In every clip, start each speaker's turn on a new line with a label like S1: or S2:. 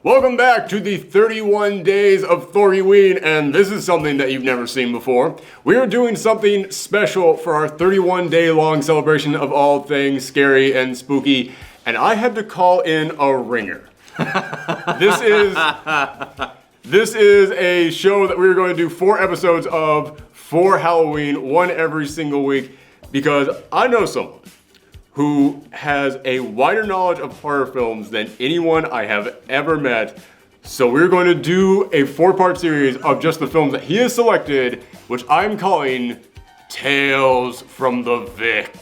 S1: Welcome back to the 31 days of THORGIWEEN, and this is something that you've never seen before. We are doing something special for our 31-day long celebration of all things scary and spooky, and I had to call in a ringer. This is a show that we're going to do 4 episodes of for Halloween, one every single week, because I know someone who has a wider knowledge of horror films than anyone I have ever met. So we're going to do a 4-part series of just the films that he has selected, which I'm calling Tales from the Vic.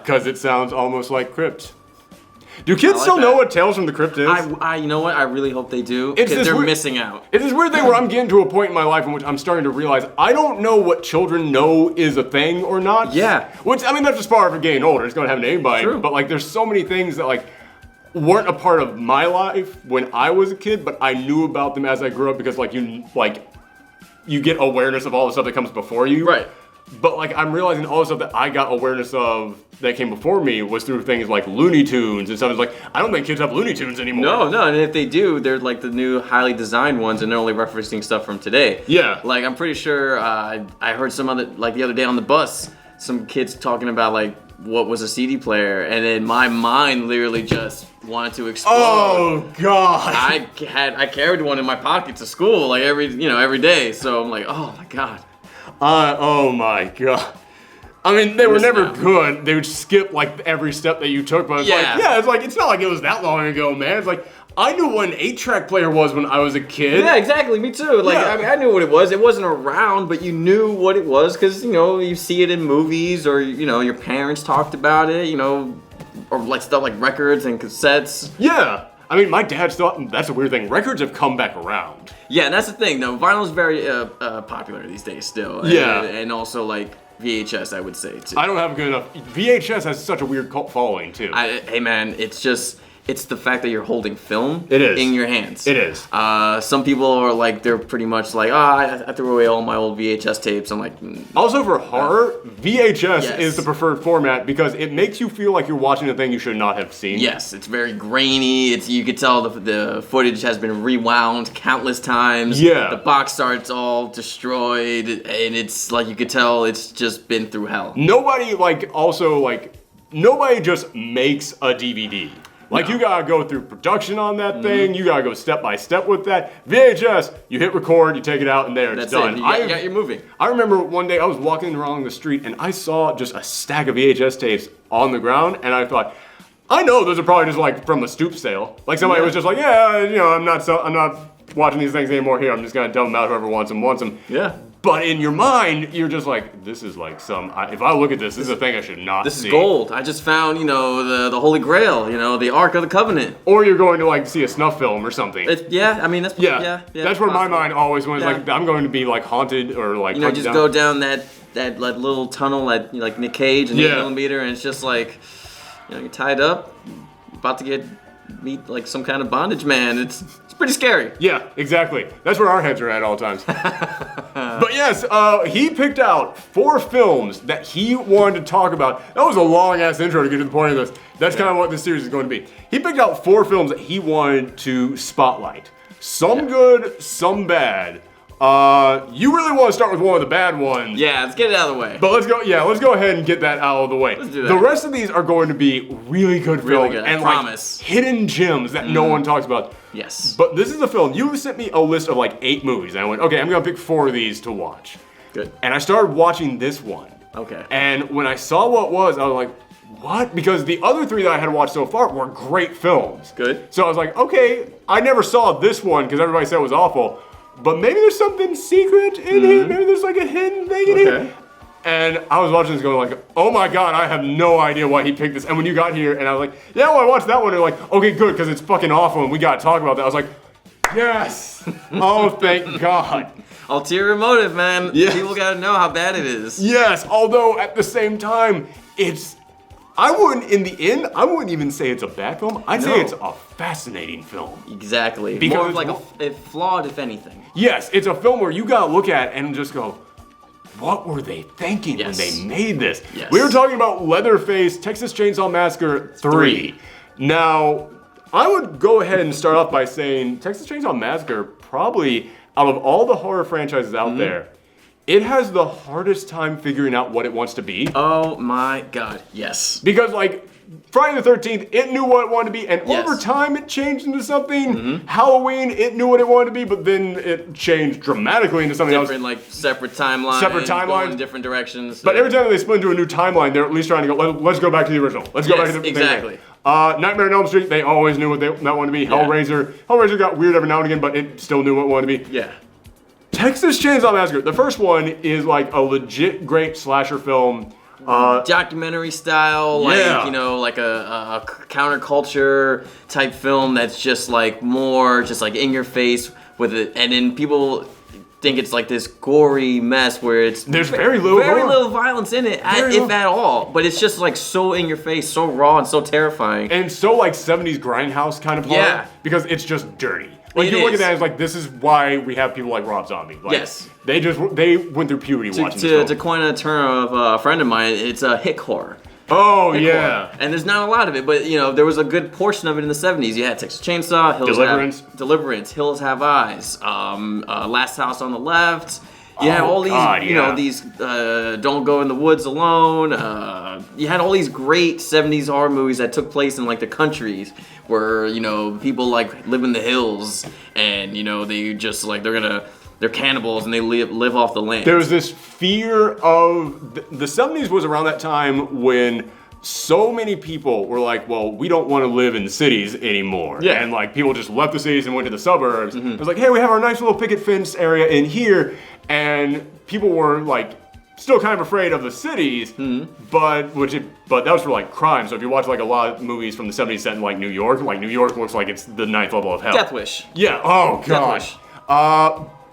S1: Because it sounds almost like Crypt. Do kids still know what Tales from the Crypt is?
S2: You know what? I really hope they do, because they're missing out.
S1: It's this weird thing where I'm getting to a point in my life in which I'm starting to realize I don't know what children know is a thing or not.
S2: Yeah.
S1: Which, I mean, that's just part of getting older. It's going to happen to anybody.
S2: True.
S1: But, like, there's so many things that, like, weren't a part of my life when I was a kid, but I knew about them as I grew up because, like, you get awareness of all the stuff that comes before you.
S2: Right.
S1: But, like, I'm realizing all the stuff that I got awareness of that came before me was through things like Looney Tunes and stuff. It's like, I don't think kids have Looney Tunes anymore.
S2: No, and if they do, they're like the new highly designed ones, and they're only referencing stuff from today.
S1: Yeah.
S2: Like, I'm pretty sure I heard some other, like the other day on the bus, some kids talking about, like, what was a CD player, and then my mind literally just wanted to explode.
S1: Oh, God.
S2: I carried one in my pocket to school, like, every day, so I'm like, oh, my God.
S1: Oh my God. I mean, they were never good. They would skip like every step that you took, but it's not like it was that long ago, man. It's like, I knew what an 8-track player was when I was a kid.
S2: Yeah, exactly, me too. Like, I mean, I knew what it was. It wasn't around, but you knew what it was because, you see it in movies or, your parents talked about it, or like stuff like records and cassettes.
S1: Yeah. I mean, my dad still, that's a weird thing. Records have come back around.
S2: Yeah, and that's the thing, though. Vinyl is very popular these days still.
S1: Yeah.
S2: And also, like, VHS, I would say, too.
S1: I don't have good enough. VHS has such a weird cult following, too.
S2: Hey, man, it's the fact that you're holding film in your hands.
S1: It is.
S2: Some people are like, they're pretty much like, I threw away all my old VHS tapes. I'm like...
S1: Also for horror, VHS is the preferred format because it makes you feel like you're watching a thing you should not have seen.
S2: Yes, it's very grainy. You could tell the footage has been rewound countless times.
S1: Yeah.
S2: The box art's all destroyed, and it's like, you could tell it's just been through hell.
S1: Nobody just makes a DVD. Like, you gotta go through production on that thing, you gotta go step by step with that. VHS, you hit record, you take it out, and it's done.
S2: You got your movie.
S1: I remember one day I was walking along the street, and I saw just a stack of VHS tapes on the ground, and I thought, I know those are probably just, like, from a stoop sale. Like, somebody was just like, I'm not watching these things anymore here, I'm just gonna dump them out, whoever wants them.
S2: Yeah.
S1: But in your mind, you're just like, this is like if I look at this is a thing I should not see.
S2: This is gold. I just found, the Holy Grail, the Ark of the Covenant.
S1: Or you're going to, like, see a snuff film or something.
S2: That's
S1: that's where my mind always went. Like, I'm going to be, like, haunted or, like,
S2: just go down that like, little tunnel at, like, Nick Cage and 8mm, and it's just like, you're tied up, about to meet, like, some kind of bondage man. It's pretty scary.
S1: Yeah, exactly. That's where our heads are at all times. But yes, he picked out 4 films that he wanted to talk about. That was a long-ass intro to get to the point of this. That's kind of what this series is going to be. He picked out 4 films that he wanted to spotlight. Some good, some bad. You really want to start with one of the bad ones.
S2: Yeah, let's get it out of the way.
S1: But let's go ahead and get that out of the way.
S2: Let's do that.
S1: The rest of these are going to be really good films.
S2: Good,
S1: and
S2: I promise.
S1: Like hidden gems that no one talks about.
S2: Yes.
S1: But this is a film. You sent me a list of like 8 movies, and I went, okay, I'm gonna pick 4 of these to watch.
S2: Good.
S1: And I started watching this one.
S2: Okay.
S1: And when I saw what it was, I was like, what? Because the other 3 that I had watched so far were great films.
S2: Good.
S1: So I was like, okay, I never saw this one because everybody said it was awful. But maybe there's something secret in here. Maybe there's like a hidden thing in here. And I was watching this going like, oh my God, I have no idea why he picked this. And when you got here and I was like, yeah, well, I watched that one. And they're like, okay, good, because it's fucking awful and we got to talk about that. I was like, yes. Oh, thank God.
S2: Ulterior motive, man.
S1: Yes.
S2: People gotta know how bad it is.
S1: Yes, although at the same time, I wouldn't even say it's a bad film. I'd say it's a fascinating film.
S2: Exactly.
S1: Because
S2: more of like a flawed, if anything.
S1: Yes, it's a film where you gotta look at and just go, what were they thinking when they made this?
S2: Yes.
S1: We were talking about Leatherface, Texas Chainsaw Massacre 3. Now, I would go ahead and start off by saying Texas Chainsaw Massacre, probably out of all the horror franchises out there, it has the hardest time figuring out what it wants to be.
S2: Oh my god, yes.
S1: Because, like, Friday the 13th, it knew what it wanted to be, and over time it changed into something. Halloween, it knew what it wanted to be, but then it changed dramatically into something
S2: different,
S1: else.
S2: Like, separate timelines.
S1: Going
S2: in different directions.
S1: But every time they split into a new timeline, they're at least trying to go, let's go back to the original. Let's go back to the
S2: exactly.
S1: thing. Nightmare on Elm Street, they always knew what they wanted to be. Hellraiser got weird every now and again, but it still knew what it wanted to be.
S2: Yeah.
S1: Texas Chainsaw Massacre, the first one is like a legit great slasher film.
S2: Documentary style, like, you know, like a counterculture type film that's just like more just like in your face with it, and then people think it's like this gory mess where there's very little violence in it, if at all, but it's just like so in your face, so raw and so terrifying,
S1: and so like 70s grindhouse kind of horror, because it's just dirty. Like, you look at that as like, this is why we have people like Rob Zombie. Like, they went through puberty watching this film.
S2: To coin a term of a friend of mine, it's a hick horror.
S1: Oh,
S2: hick horror. And there's not a lot of it, but, you know, there was a good portion of it in the 70s. You had Texas Chainsaw, Deliverance, Hills Have Eyes, Last House on the Left. You had all these, you know, these Don't Go in the Woods Alone. You had all these great 70s horror movies that took place in, like, the countries where, you know, people, like, live in the hills and, you know, they just, like, they're cannibals and they live off the land.
S1: There was this fear of... The 70s was around that time when so many people were like, well, we don't want to live in cities anymore. Yeah. And, like, people just left the cities and went to the suburbs. It was like, hey, we have our nice little picket fence area in here. And people were, like, still kind of afraid of the cities, but that was for, like, crime. So if you watch, like, a lot of movies from the 70s set in, like, New York looks like it's the 9th level of hell.
S2: Death Wish.
S1: Yeah, oh, gosh.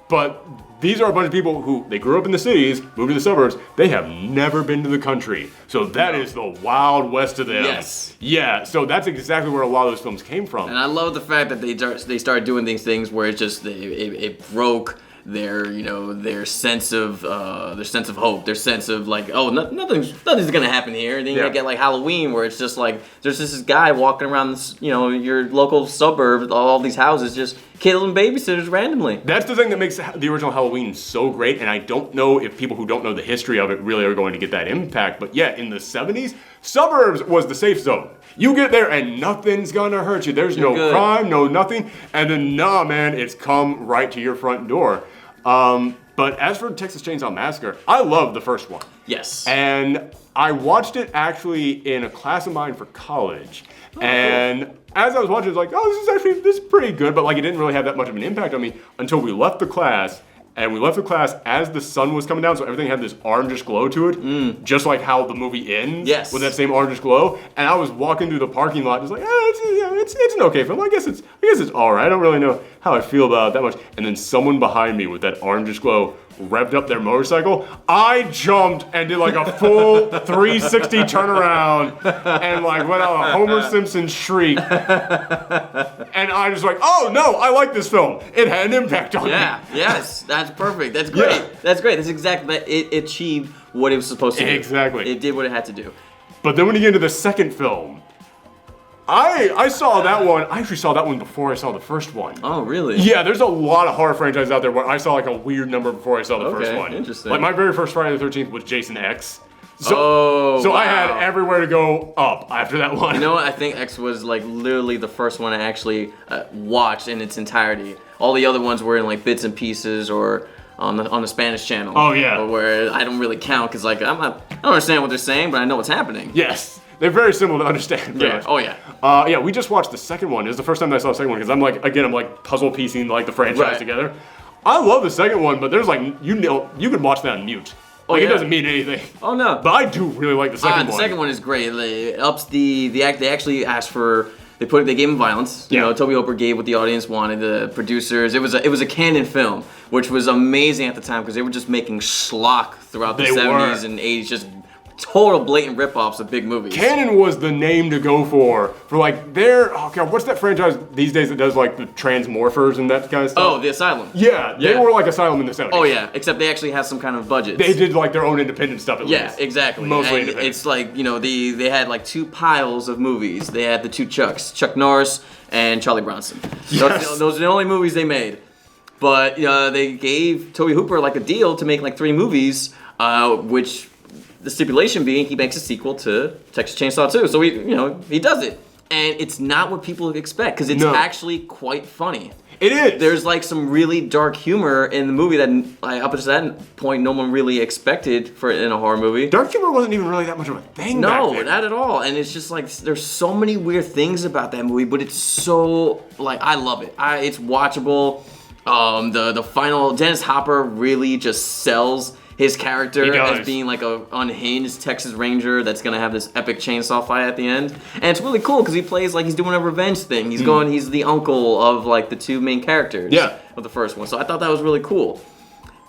S1: But these are a bunch of people who, they grew up in the cities, moved to the suburbs, they have never been to the country. So that is the Wild West of them. Yes. Yeah, so that's exactly where a lot of those films came from.
S2: And I love the fact that they started doing these things where it broke their sense of hope, their sense of like, oh, nothing's gonna happen here. And then you get like Halloween, where it's just like there's just this guy walking around this, you know, your local suburb, all these houses, just killing babysitters randomly.
S1: That's the thing that makes the original Halloween so great, and I don't know if people who don't know the history of it really are going to get that impact. But yeah, in the 70s, suburbs was the safe zone. You get there and nothing's gonna hurt you. There's no crime, no nothing, and then nah, man, it's come right to your front door. But as for Texas Chainsaw Massacre, I love the first one.
S2: Yes.
S1: And I watched it actually in a class of mine for college. And as I was watching, I was like, oh, this is pretty good, but like it didn't really have that much of an impact on me until we left the class. And we left the class as the sun was coming down, so everything had this orangish glow to it, just like how the movie ends with that same orangish glow. And I was walking through the parking lot, just like, it's an okay film. I guess it's all right. I don't really know how I feel about it that much. And then someone behind me with that orangish glow revved up their motorcycle. I jumped and did like a full 360 turnaround and like went out a Homer Simpson shriek. And I was like, oh no, I like this film. It had an impact on me.
S2: Yes, that's perfect. That's great. Yeah. That's great. That's exactly that. It achieved what it was supposed to do.
S1: Exactly.
S2: It did what it had to do.
S1: But then when you get into the second film, I saw that one. I actually saw that one before I saw the first one.
S2: Oh, really?
S1: Yeah, there's a lot of horror franchises out there where I saw like a weird number before I saw the first one.
S2: Interesting.
S1: Like my very first Friday the 13th was Jason X. So I had everywhere to go up after that one.
S2: You know what? I think X was like literally the first one I actually watched in its entirety. All the other ones were in like bits and pieces or on the Spanish channel.
S1: Oh yeah.
S2: Where I don't really count because like I don't understand what they're saying, but I know what's happening.
S1: Yes. They're very simple to understand.
S2: Yeah. Oh yeah.
S1: Yeah. We just watched the second one. It was the first time that I saw the second one because I'm like puzzle piecing like the franchise together. I love the second one, but there's like you could watch that on mute. Like it doesn't mean anything.
S2: Oh no.
S1: But I do really like the second one.
S2: The second one is great. It ups the act. They actually asked for. They gave him violence. You know, Toby Hooper gave what the audience wanted. The producers. It was a canon film, which was amazing at the time because they were just making schlock throughout the 70s and 80s, just total blatant ripoffs of big movies.
S1: Canon was the name to go for like their, oh god, what's that franchise these days that does like the Transmorphers and that kind of stuff?
S2: Oh, The Asylum.
S1: Yeah, they were like Asylum in the 70s.
S2: Oh yeah, except they actually have some kind of budget.
S1: They did like their own independent stuff at least.
S2: Yeah, exactly.
S1: Mostly
S2: and
S1: independent.
S2: it's like, they had like 2 piles of movies. They had the 2 Chucks, Chuck Norris and Charlie Bronson.
S1: Yes.
S2: Those are the only movies they made. But they gave Tobe Hooper like a deal to make like 3 movies, which the stipulation being he makes a sequel to Texas Chainsaw 2. So he does it. And it's not what people expect because it's actually quite funny.
S1: It is.
S2: There's like some really dark humor in the movie that up to that point no one really expected in a horror movie.
S1: Dark humor wasn't even really that much of a thing back then.
S2: No, not at all. And it's just like there's so many weird things about that movie, but it's so like I love it. It's watchable. The final Dennis Hopper really just sells his character as being like a unhinged Texas Ranger that's gonna have this epic chainsaw fight at the end, and it's really cool because he plays like he's doing a revenge thing. He's the uncle of like the 2 main characters of the first one. So I thought that was really cool.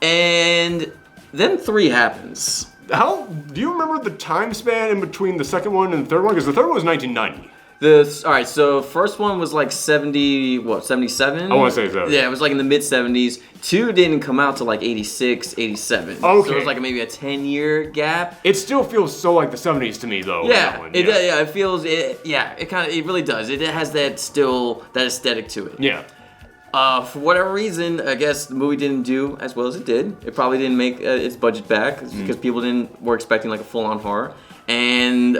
S2: And then 3 happens.
S1: How do you remember the time span in between the second one and the third one? Because the third one was 1990.
S2: Alright, so first one was like 77?
S1: I want to say so.
S2: Yeah, it was like in the mid-70s. 2 didn't come out till like 86, 87.
S1: Okay.
S2: So it was like maybe a 10-year gap.
S1: It still feels so like the 70s to me though.
S2: Yeah,
S1: that one.
S2: it feels, it really does. It has that aesthetic to it.
S1: Yeah.
S2: For whatever reason, I guess the movie didn't do as well as it did. It probably didn't make its budget back because people were expecting like a full-on horror. And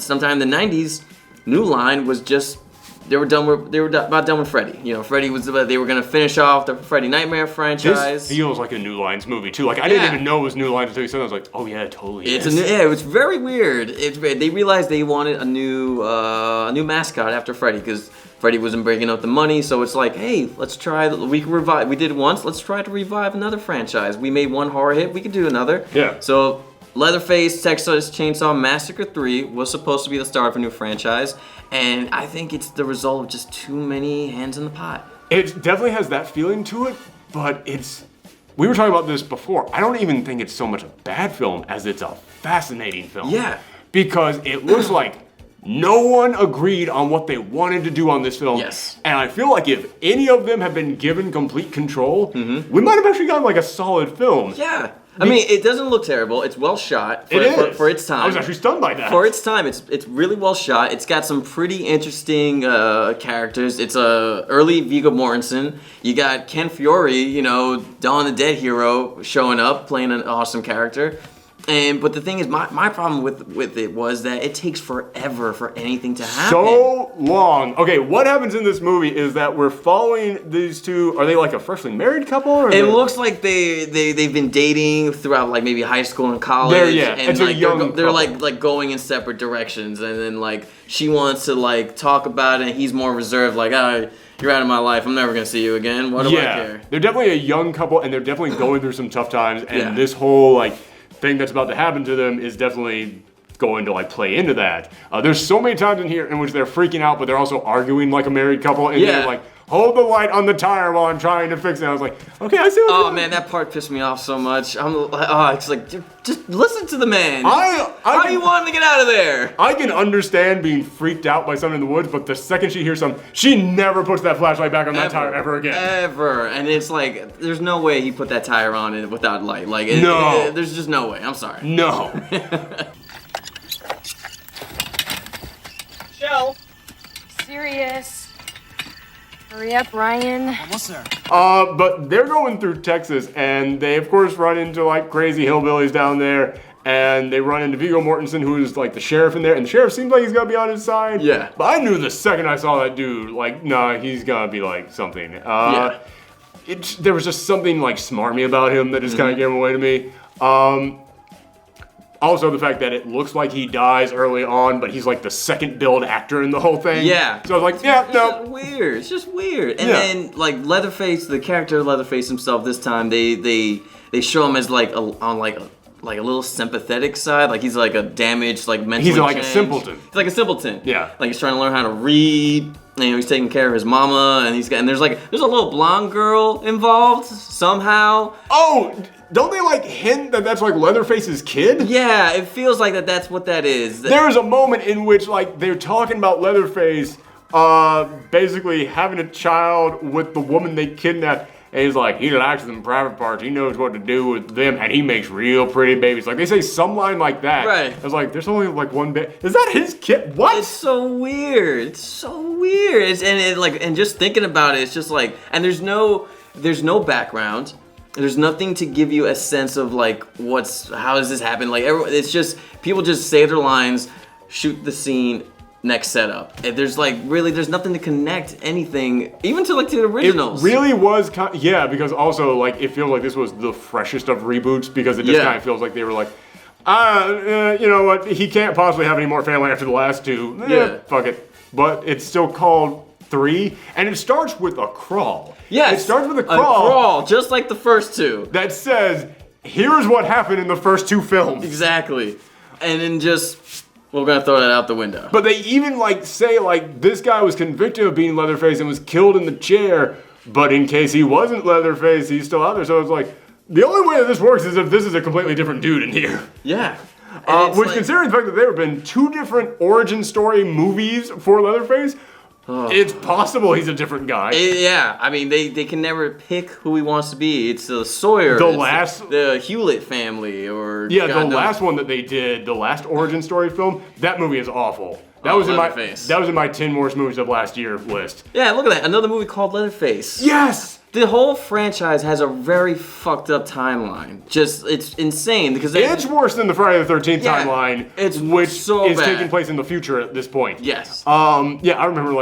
S2: sometime in the 90s, New Line was just they were about done with Freddy. Freddy they were gonna finish off the Freddy Nightmare franchise.
S1: This feels like a New Lines movie too. Like I didn't even know it was New Lines until you said it. I was like, oh yeah, it totally is.
S2: It was very weird. They realized they wanted a new mascot after Freddy because Freddy wasn't breaking out the money. So it's like, hey, let's try. We did it once. Let's try to revive another franchise. We made one horror hit. We could do another.
S1: Yeah.
S2: So Leatherface, Texas Chainsaw Massacre 3 was supposed to be the start of a new franchise, and I think it's the result of just too many hands in the pot.
S1: It definitely has that feeling to it, but we were talking about this before. I don't even think it's so much a bad film as it's a fascinating film.
S2: Yeah.
S1: Because it looks like no one agreed on what they wanted to do on this film.
S2: Yes.
S1: And I feel like if any of them had been given complete control, we might have actually gotten like a solid film.
S2: Yeah. I mean, it doesn't look terrible. It's well shot for its time.
S1: I was actually stunned by that.
S2: For its time, it's really well shot. It's got some pretty interesting characters. It's early Viggo Mortensen. You got Ken Fiore, Dawn of the Dead hero, showing up, playing an awesome character. But the thing is, my problem with it was that it takes forever for anything to happen.
S1: So long. Okay, what happens in this movie is that we're following these 2. Are they like a freshly married couple? Or
S2: it looks like they've been dating throughout like maybe high school and college.
S1: It's
S2: like
S1: a young
S2: they're
S1: couple.
S2: like going in separate directions, and then like she wants to like talk about it, and he's more reserved. Like, you're out of my life. I'm never gonna see you again. What do I care?
S1: They're definitely a young couple, and they're definitely going through some tough times. And this whole like thing that's about to happen to them is definitely going to like play into that. There's so many times in here in which they're freaking out, but they're also arguing like a married couple, and they're like, hold the light on the tire while I'm trying to fix it. I was like, okay, I see what's going on.
S2: Man, that part pissed me off so much. It's like, just listen to the man.
S1: How
S2: do you want him to get out of there?
S1: I can understand being freaked out by something in the woods, but the second she hears something, she never puts that flashlight back on that tire ever again.
S2: Ever. And it's like, there's no way he put that tire on it without light. Like, there's just no way. I'm sorry.
S1: No.
S3: Shell. Serious. Hurry up, Ryan.
S4: Almost there.
S1: But they're going through Texas, and they of course run into like crazy hillbillies down there, and they run into Viggo Mortensen, who is like the sheriff in there, and the sheriff seems like he's gonna be on his side.
S2: Yeah.
S1: But I knew the second I saw that dude, like, nah, he's gonna be like something. There was just something like smarmy about him that just kind of gave him away to me. Also, the fact that it looks like he dies early on, but he's like the second build actor in the whole thing.
S2: Yeah.
S1: So I was like, yeah, no.
S2: It's just weird. And then like Leatherface, the character of Leatherface himself, this time they show him as like on like a little sympathetic side. Like he's like a damaged, like mentally
S1: He's like
S2: changed.
S1: a simpleton.
S2: He's like a simpleton.
S1: Yeah.
S2: Like he's trying to learn how to read. He's taking care of his mama, and there's a little blonde girl involved somehow.
S1: Oh, don't they like hint that that's like Leatherface's kid?
S2: Yeah, it feels like that's what that is.
S1: There's a moment in which like they're talking about Leatherface basically having a child with the woman they kidnapped. And he's like, he likes them private parts. He knows what to do with them, and he makes real pretty babies. Like, they say some line like that.
S2: Right.
S1: It's like, there's only like one baby. Is that his kid? What?
S2: It's so weird. It's so weird. And just thinking about it, it's just like, and there's no background. There's nothing to give you a sense of like how does this happen? Like, it's just people just say their lines, shoot the scene. Next setup. There's nothing to connect anything, even to the originals.
S1: It really was, because also like it feels like this was the freshest of reboots because it just kind of feels like they were like, you know what? He can't possibly have any more family after the last two. Fuck it. But it's still called 3, and it starts with a crawl.
S2: Yes,
S1: it starts with a crawl,
S2: just like the first two.
S1: That says, "Here's what happened in the first 2 films."
S2: Exactly, and then just. We're gonna throw that out the window.
S1: But they even say this guy was convicted of being Leatherface and was killed in the chair, but in case he wasn't Leatherface, he's still out there. So it's like, the only way that this works is if this is a completely different dude in here.
S2: Yeah.
S1: Considering the fact that there have been 2 different origin story movies for Leatherface, it's possible he's a different guy.
S2: Yeah, I mean, they can never pick who he wants to be. It's the Sawyer, the Hewlett family, or
S1: the last one that they did, the last origin story film. That movie is awful. That was in my 10 worst movies of last year list.
S2: Yeah, look at that, another movie called Leatherface.
S1: Yes.
S2: The whole franchise has a very fucked up timeline. It's insane because
S1: it's worse than the Friday the 13th timeline, which is taking place in the future at this point.
S2: Yes.
S1: I remember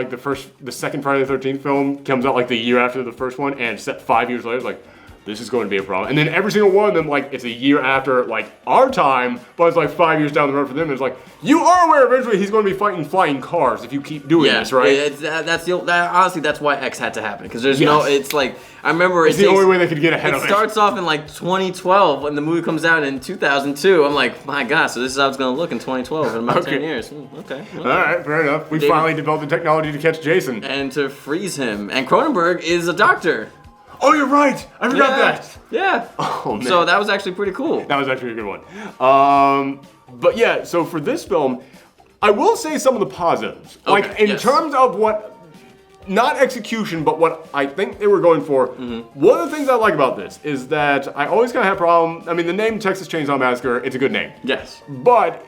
S1: the second Friday the 13th film comes out the year after the first one, and set 5 years later, it's this is going to be a problem. And then every single one of them, it's a year after, our time, but it's 5 years down the road for them. And it's you are aware eventually he's going to be fighting flying cars if you keep doing this, right?
S2: Honestly, that's why X had to happen. Because there's I remember
S1: it's the only way they could get ahead of it.
S2: It starts off in 2012 when the movie comes out in 2002. I'm like, my God, so this is how it's going to look in 2012 in about 10 years. Okay.
S1: All right, fair enough. We finally developed the technology to catch Jason.
S2: And to freeze him. And Cronenberg is a doctor.
S1: Oh, you're right. I forgot that.
S2: Yeah.
S1: Oh, man.
S2: So that was actually pretty cool.
S1: That was actually a good one. But yeah, so for this film, I will say some of the positives. In terms of not execution, but what I think they were going for. Mm-hmm. One of the things I like about this is that I always kind of have a problem. I mean, the name Texas Chainsaw Massacre, it's a good name.
S2: Yes.
S1: But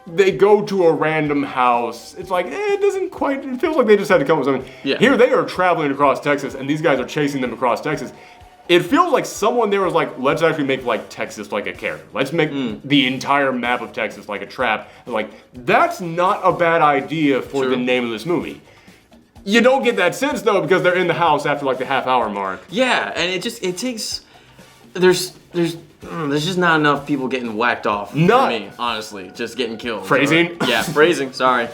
S1: they go to a random house. It's it feels like they just had to come up with something.
S2: Yeah.
S1: Here they are traveling across Texas, and these guys are chasing them across Texas. It feels like someone there was let's actually make Texas a character. Let's make the entire map of Texas a trap. That's not a bad idea for the name of this movie. You don't get that sense though because they're in the house after the half-hour mark.
S2: Yeah, and it takes. There's just not enough people getting whacked off for me, honestly. Just getting killed.
S1: Phrasing?
S2: Yeah, phrasing, sorry.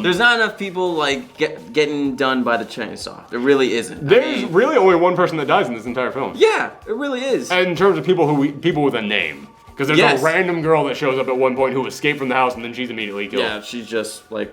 S2: There's not enough people, getting done by the chainsaw. There really isn't.
S1: There's really only one person that dies in this entire film.
S2: Yeah, it really is.
S1: And in terms of people with a name. Because there's a random girl that shows up at one point who escaped from the house and then she's immediately killed.
S2: Yeah, she's just I'm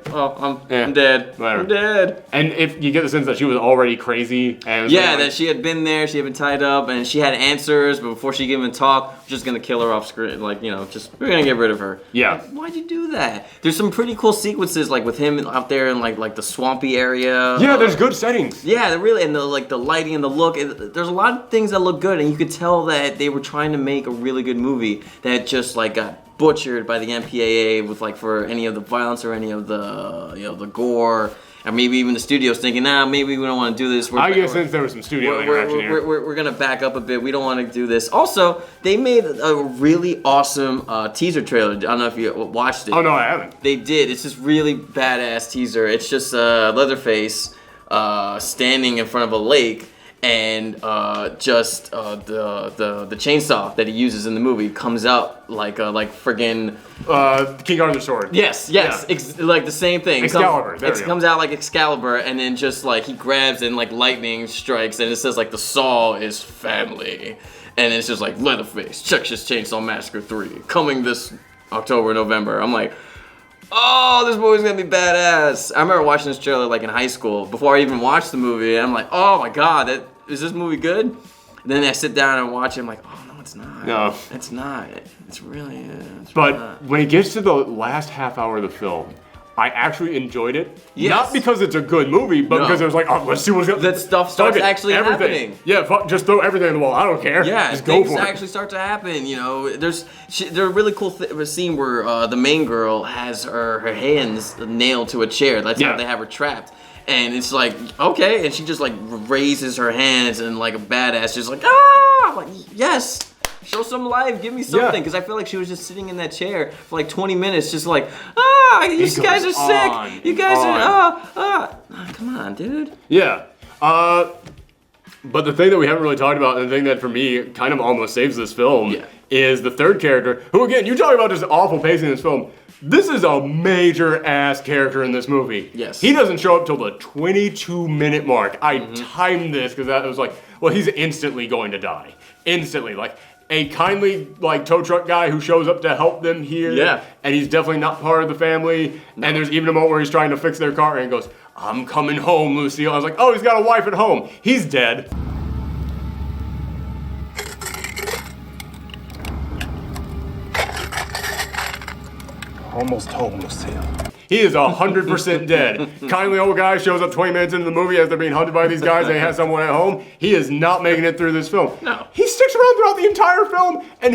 S2: dead.
S1: Whatever.
S2: I'm dead.
S1: And if you get the sense that she was already crazy. And
S2: that she had been there, she had been tied up, and she had answers, but before she could even talk, we're just going to kill her off screen. We're going to get rid of her.
S1: Yeah.
S2: Why'd you do that? There's some pretty cool sequences, with him out there in, the swampy area.
S1: Yeah, there's good settings.
S2: Yeah, they're really, and the lighting and the look. There's a lot of things that look good, and you could tell that they were trying to make a really good movie that just, got butchered by the MPAA with for any of the violence or any of the the gore, and maybe even the studio's thinking, maybe we don't want to do this.
S1: I get a sense there was some studio interaction here.
S2: We're gonna back up a bit. We don't want to do this. Also, they made a really awesome teaser trailer. I don't know if you watched it.
S1: Oh no, I haven't.
S2: They did. It's just really badass teaser. It's just Leatherface standing in front of a lake. And the chainsaw that he uses in the movie comes out like friggin'
S1: King Arthur's sword.
S2: Yes,
S1: Yeah.
S2: The same thing.
S1: Excalibur.
S2: It comes out like Excalibur, and then just he grabs and lightning strikes, and it says the saw is family, and it's just Leatherface, Texas Chainsaw Massacre 3 coming this October, November. I'm like, oh, this movie's gonna be badass. I remember watching this trailer in high school before I even watched the movie, and I'm like, oh my God, is this movie good? And then I sit down and watch it, I'm like, oh no, it's not.
S1: No.
S2: It's not. It's really.
S1: But when it gets to the last half hour of the film, I actually enjoyed it.
S2: Yes.
S1: Not because it's a good movie, but because it was like, oh, let's see what's going
S2: that stuff starts actually happening.
S1: Yeah, just throw everything on the wall. I don't care.
S2: Yeah,
S1: just go for it.
S2: things actually start to happen. You know, there's a really cool scene where the main girl has her hands nailed to a chair. That's how they have her trapped. And it's like, okay, and she just like raises her hands and like a badass, just like, ah, like, yes. Show some life, give me something, because I feel like she was just sitting in that chair for like 20 minutes, just like, you guys are sick. You guys are, come on, dude.
S1: Yeah. But the thing that we haven't really talked about, and the thing that for me kind of almost saves this film, is the third character, who again, you talk about just awful pacing in this film. This is a major ass character in this movie.
S2: Yes.
S1: He doesn't show up till the 22-minute mark. I timed this because that was like, well, he's instantly going to die. Instantly, like. A kindly, like, tow truck guy who shows up to help them here.
S2: Yeah.
S1: And he's definitely not part of the family. No. And there's even a moment where he's trying to fix their car and he goes, I'm coming home, Lucille. I was like, oh, he's got a wife at home. He's dead.
S4: Almost home, Lucille.
S1: He is 100% dead. Kindly old guy shows up 20 minutes into the movie as they're being hunted by these guys. They have someone at home. He is not making it through this film.
S2: No.
S1: He sticks around throughout the entire film, and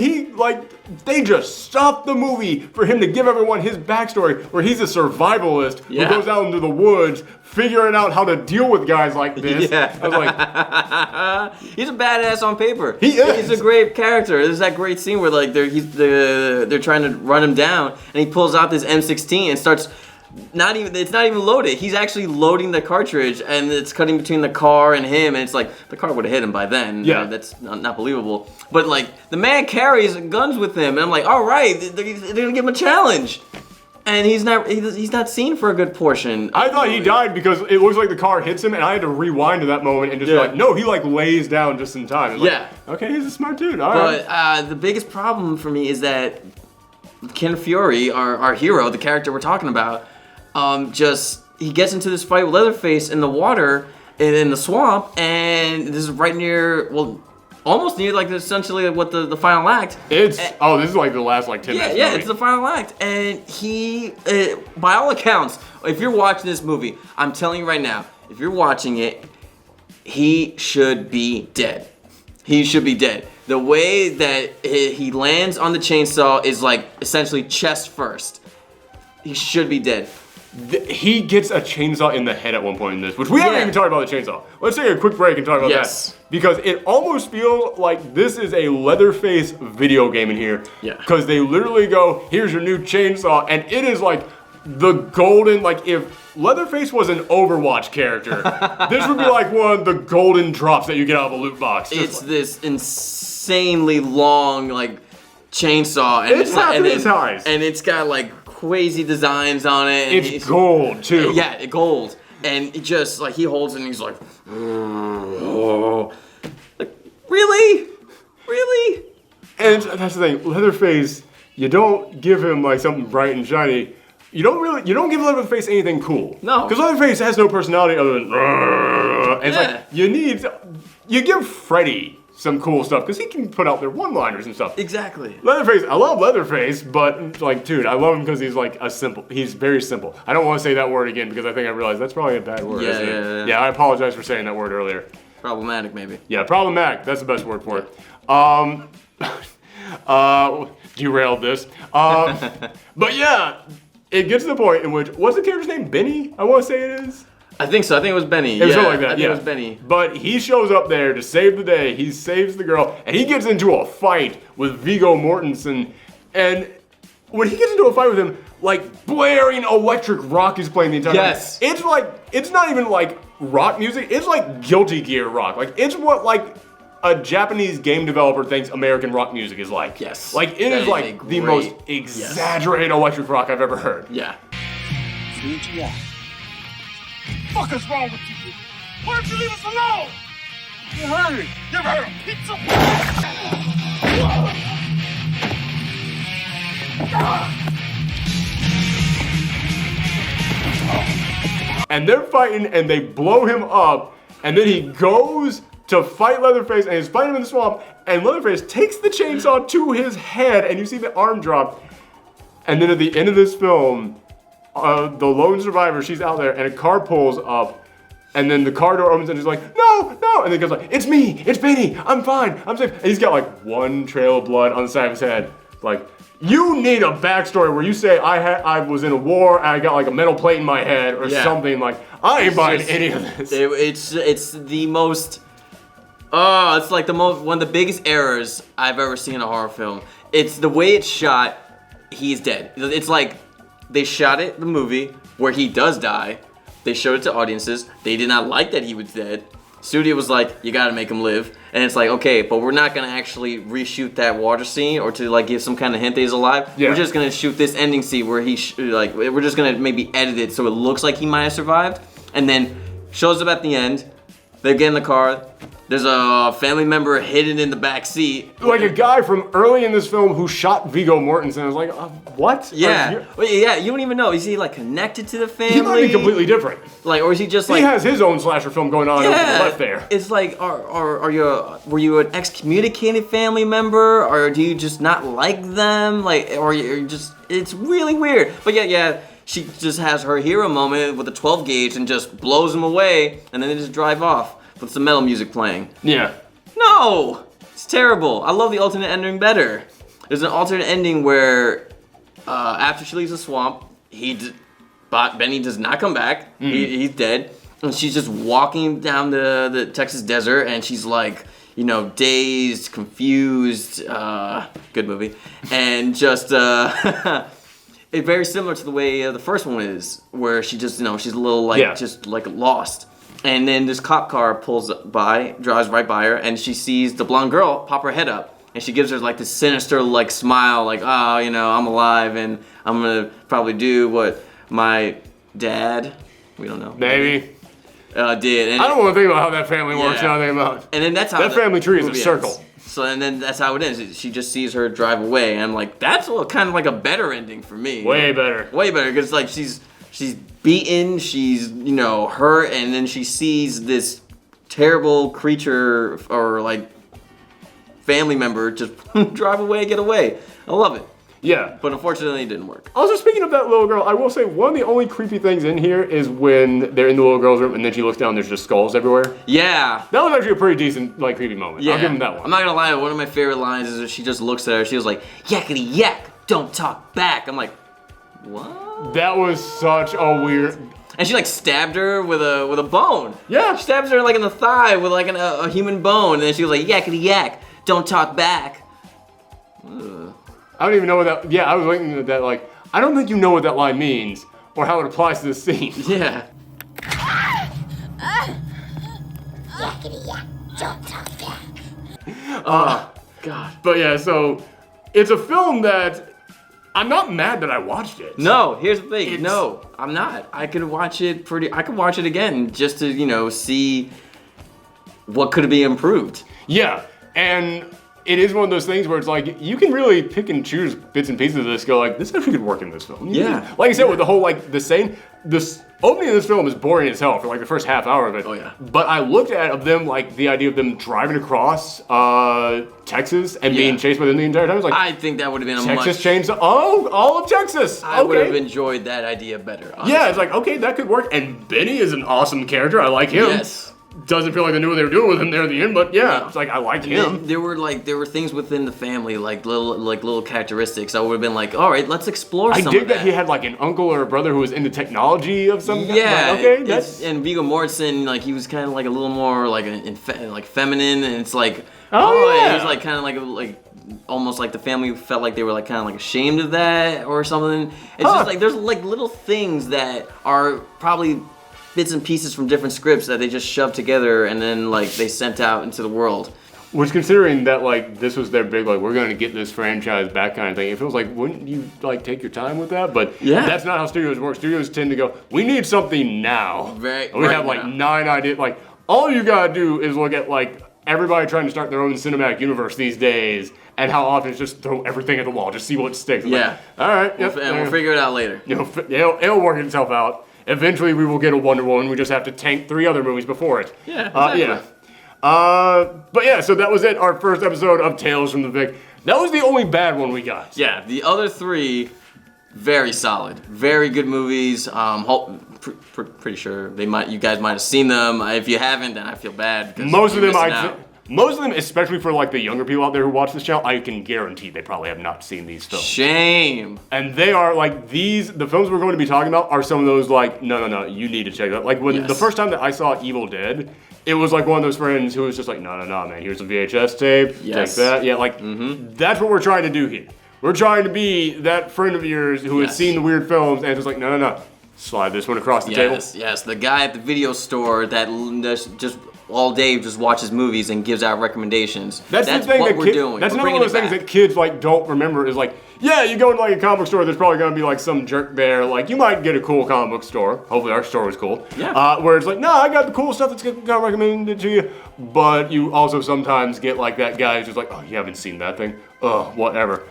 S1: they just stop the movie for him to give everyone his backstory, where he's a survivalist who goes out into the woods, figuring out how to deal with guys like this.
S2: Yeah.
S1: I was like,
S2: he's a badass on paper.
S1: He is.
S2: He's a great character. There's that great scene where like they're trying to run him down, and he pulls out this M16 and starts. It's not even loaded. He's actually loading the cartridge, and it's cutting between the car and him, and it's like the car would have hit him by then.
S1: Yeah,
S2: that's not believable. But like the man carries guns with him, and I'm like, all right, they're gonna give him a challenge, and he's not seen for a good portion.
S1: I thought he died because it looks like the car hits him, and I had to rewind to that moment and just be like, no, he like lays down just in time. Like, okay, he's a smart dude. All right.
S2: But the biggest problem for me is that Ken Fury, our hero, the character we're talking about. He gets into this fight with Leatherface in the water and in the swamp, and this is right near, almost near like essentially what the final act.
S1: This is like the last like 10 minutes.
S2: Yeah, it's the final act, and he, by all accounts, if you're watching this movie, I'm telling you right now, if you're watching it, he should be dead. He should be dead. The way that he lands on the chainsaw is like essentially chest first. He should be dead.
S1: He gets a chainsaw in the head at one point in this, which we haven't even talked about the chainsaw. Let's take a quick break and talk about that. Because it almost feels like this is a Leatherface video game in here.
S2: Yeah.
S1: Because they literally go, here's your new chainsaw, and it is like the golden, like if Leatherface was an Overwatch character, this would be like one of the golden drops that you get out of a loot box.
S2: It's like this insanely long, like, chainsaw. And
S1: it's not his size.
S2: And it's got like crazy designs on it. And
S1: it's gold too.
S2: Yeah, gold. And it just like he holds it and he's like, oh. Like, really? And
S1: that's the thing, Leatherface, you don't give him like something bright and shiny. You don't give Leatherface anything cool.
S2: No.
S1: Because Leatherface has no personality other than and it's like you give Freddy some cool stuff because he can put out their one-liners and stuff.
S2: Exactly.
S1: Leatherface, I love Leatherface, but like, dude, I love him because he's like he's very simple. I don't want to say that word again because I think I realized that's probably a bad word, isn't it? Yeah, I apologize for saying that word earlier.
S2: Problematic, maybe.
S1: Yeah, problematic. That's the best word for it. Derailed this. But yeah, it gets to the point in which, what's the character's name? Benny? I want to say it is.
S2: I think so. I think it was Benny.
S1: It was something like that.
S2: I think it was Benny.
S1: But he shows up there to save the day. He saves the girl, and he gets into a fight with Viggo Mortensen. And when he gets into a fight with him, like blaring electric rock is playing the entire time.
S2: Yes.
S1: It's like, it's not even like rock music. It's like Guilty Gear rock. Like it's what like a Japanese game developer thinks American rock music is like.
S2: Yes.
S1: Like it is like the most exaggerated electric rock I've ever heard.
S2: Yeah.
S4: What the fuck is wrong with you? Why don't you leave us alone? You heard it. You ever heard of pizza?
S1: And they're fighting and they blow him up, and then he goes to fight Leatherface, and he's fighting him in the swamp, and Leatherface takes the chainsaw to his head, and you see the arm drop. And then at the end of this film, the lone survivor, she's out there, and a car pulls up, and then the car door opens, and she's like, no, no, and then he goes like, it's me, it's Benny, I'm fine, I'm safe. And he's got like one trail of blood on the side of his head. Like, you need a backstory where you say I was in a war and I got like a metal plate in my head or something. Like, I ain't buying any of this.
S2: It's the most. Oh, it's like one of the biggest errors I've ever seen in a horror film. It's the way it's shot. He's dead. It's like they shot it, the movie, where he does die. They showed it to audiences. They did not like that he was dead. Studio was like, you gotta make him live. And it's like, okay, but we're not gonna actually reshoot that water scene or to like give some kind of hint that he's alive. Yeah. We're just gonna shoot this ending scene where we're just gonna maybe edit it so it looks like he might have survived. And then shows up at the end. They get in the car. There's a family member hidden in the back seat.
S1: Like a guy from early in this film who shot Viggo Mortensen. I was like, what?
S2: Yeah. Yeah, you don't even know. Is he like connected to the family?
S1: He might be completely different.
S2: Like, or is he just like...
S1: He has his own slasher film going on over the left there.
S2: It's like, were you an excommunicated family member? Or do you just not like them? Like, or you're just... It's really weird. But yeah, she just has her hero moment with a 12 gauge and just blows him away. And then they just drive off. With some metal music playing.
S1: Yeah.
S2: No! It's terrible. I love the alternate ending better. There's an alternate ending where after she leaves the swamp, Benny does not come back. He's dead. And she's just walking down the Texas desert and she's like, you know, dazed, confused. Good movie. And just... it's very similar to the way the first one is, where she just, you know, she's a little like, just like lost. And then this cop car drives right by her, and she sees the blonde girl pop her head up, and she gives her like this sinister like smile, like, oh, you know, I'm alive, and I'm gonna probably do what my dad, we don't know,
S1: maybe,
S2: did. And
S1: I don't want to think about how that family works now. Think about.
S2: And then that's how
S1: that family tree is a circle.
S2: Ends. So and then that's how it ends. She just sees her drive away, and I'm like, that's kind of like a better ending for me.
S1: Way better,
S2: because like she's beaten, she's, you know, hurt, and then she sees this terrible creature or like family member just drive away, get away. I love it.
S1: Yeah.
S2: But unfortunately it didn't work.
S1: Also, speaking of that little girl, I will say one of the only creepy things in here is when they're in the little girl's room and then she looks down, there's just skulls everywhere.
S2: Yeah.
S1: That was actually a pretty decent, like, creepy moment.
S2: Yeah.
S1: I'll give him that one.
S2: I'm not gonna lie, one of my favorite lines is that she just looks at her, she was like, yakety yak, don't talk back. I'm like, what?
S1: That was such a weird...
S2: And she like stabbed her with a bone.
S1: Yeah.
S2: She stabs her like in the thigh with like a human bone, and then she was like, yakety yak, don't talk back. Ugh.
S1: I don't even know what that... Yeah, I was waiting at that, like, I don't think you know what that line means or how it applies to this scene.
S2: Yeah.
S5: Yakety yak, don't talk back.
S2: Oh, God.
S1: But yeah, so it's a film that I'm not mad that I watched it.
S2: No, here's the thing. No, I'm not. I could watch it again just to, you know, see what could be improved.
S1: Yeah, and it is one of those things where it's like, you can really pick and choose bits and pieces of this, go like, this actually could work in this film.
S2: Yeah.
S1: Like I said, with the whole, like, this opening of this film is boring as hell for like the first half hour of it.
S2: Oh yeah.
S1: But I looked at them, like, the idea of them driving across Texas and being chased by them the entire time. I was like,
S2: I think that would have been a
S1: Texas Chainsaw, all of Texas.
S2: I would have enjoyed that idea better, honestly.
S1: Yeah, it's like, okay, that could work. And Benny is an awesome character. I like him.
S2: Yes.
S1: Doesn't feel like they knew what they were doing with him there at the end, but yeah, it's like, I like him.
S2: There were things within the family, like little characteristics. I would have been like, all right, let's explore some of that.
S1: I dig that he had like an uncle or a brother who was into technology of some kind.
S2: Yeah,
S1: like, okay, that's...
S2: And Viggo Mortensen, like, he was kind of like a little more like like feminine, and it's like,
S1: yeah.
S2: He was like kind of like almost like the family felt like they were like kind of like ashamed of that or something. It's just like there's like little things that are probably bits and pieces from different scripts that they just shoved together and then like they sent out into the world.
S1: Which, considering that like this was their big like, we're gonna get this franchise back kind of thing, it feels like, wouldn't you like take your time with that? But
S2: yeah,
S1: that's not how studios work. Studios tend to go, we need something now. We have like 9 ideas. Like, all you gotta do is look at like everybody trying to start their own cinematic universe these days, and how often it's just throw everything at the wall, just see what sticks.
S2: Yeah.
S1: Like, all right.
S2: And we'll figure it out later.
S1: You know, it'll work itself out. Eventually, we will get a Wonder Woman. We just have to tank 3 other movies before it.
S2: Yeah, exactly.
S1: But yeah, so that was it. Our first episode of Tales from the Vic. That was the only bad one we got.
S2: Yeah, the other 3, very solid, very good movies. Pretty sure you guys might have seen them. If you haven't, then I feel bad.
S1: Most of them, especially for like the younger people out there who watch this channel, I can guarantee they probably have not seen these films.
S2: Shame.
S1: And they are like the films we're going to be talking about are some of those like, no, you need to check that. Like when the first time that I saw Evil Dead, it was like one of those friends who was just like, no, man, here's a VHS tape,
S2: yes.
S1: take that. Yeah, like that's what we're trying to do here. We're trying to be that friend of yours who has seen the weird films and just like, no, slide this one across the table.
S2: Yes, the guy at the video store that just all day just watches movies and gives out recommendations. That's the thing what we're doing.
S1: That's another one of those things that kids like don't remember is like, yeah, you go into like a comic book store, there's probably gonna be like some jerk there. Like you might get a cool comic book store. Hopefully our store was cool.
S2: Yeah.
S1: Where it's like, no, I got the cool stuff that's gonna recommended to you. But you also sometimes get like that guy who's just like, oh, you haven't seen that thing? Whatever.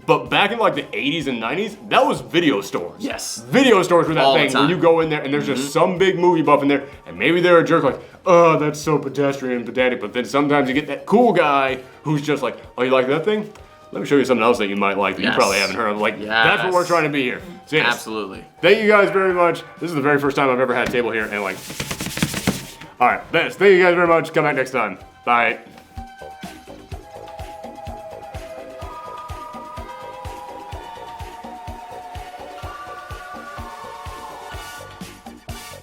S1: But back in like the 80s and 90s, that was video stores.
S2: Yes.
S1: Video stores were that
S2: all
S1: thing where you go in there and there's just some big movie buff in there, and maybe they're a jerk like, oh, that's so pedestrian and pedantic. But then sometimes you get that cool guy who's just like, oh, you like that thing? Let me show you something else that you might like that you probably haven't heard of. Like, that's what we're trying to be here. So yes,
S2: absolutely.
S1: Thank you guys very much. This is the very first time I've ever had a table here, and like, all right, thank you guys very much. Come back next time. Bye.